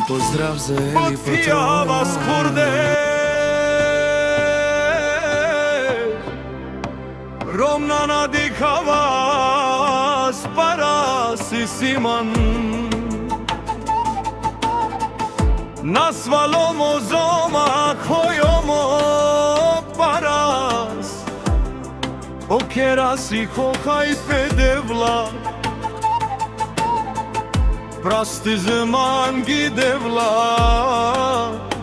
Поздрав за Ели Потијава скурде Ромна надихава спара си симан Насваломо зома хојомо парас Окера си хохај педевла Прости zaman gidevla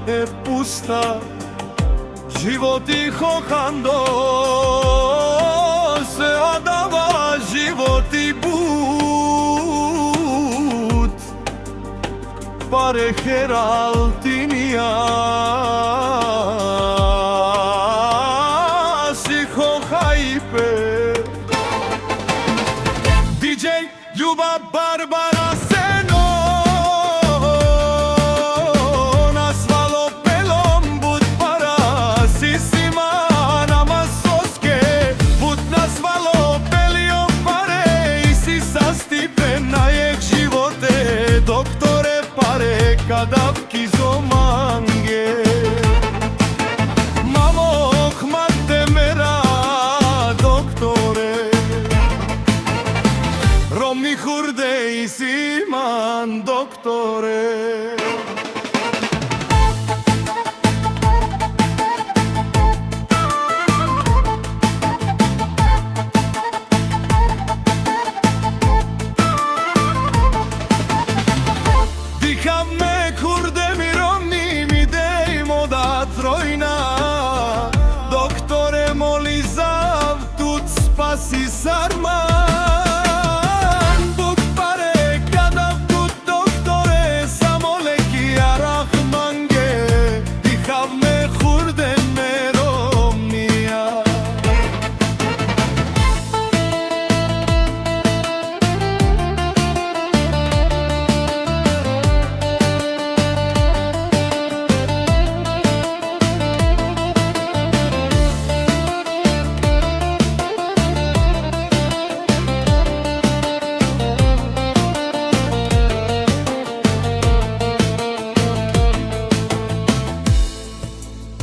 e pusta Životi hohando se odava životi but Pare heraltinija si hohajpe DJ Ljuba Barbara Doktore pare kadavki zomange Mamo hmate mera doktore Romni hurde isiman doktore Dihame kurde mi romni mi dejmo da trojna Doktore moli zav tut spasi sarman Bog pare kadav tut doktore samo leki arahmange Dihame kurde me romnija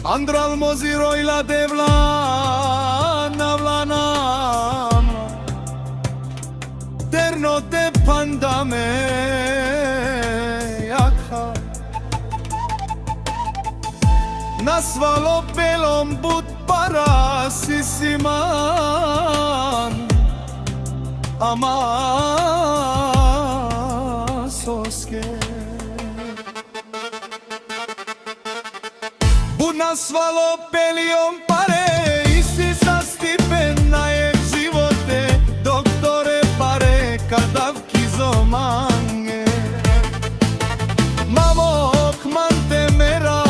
Andral moziroj la devla navlanam Terno te pandame jaka Nasvalo belom but para sisiman Ama soske Nasvalo pelijom pare Isi sa stipena je živote Doktore pare kadavki zomange Mamo hmante mera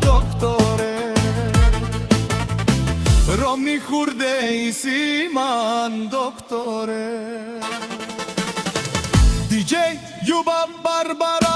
doktore Romni hurde isiman doktore DJ Ljuba Barbara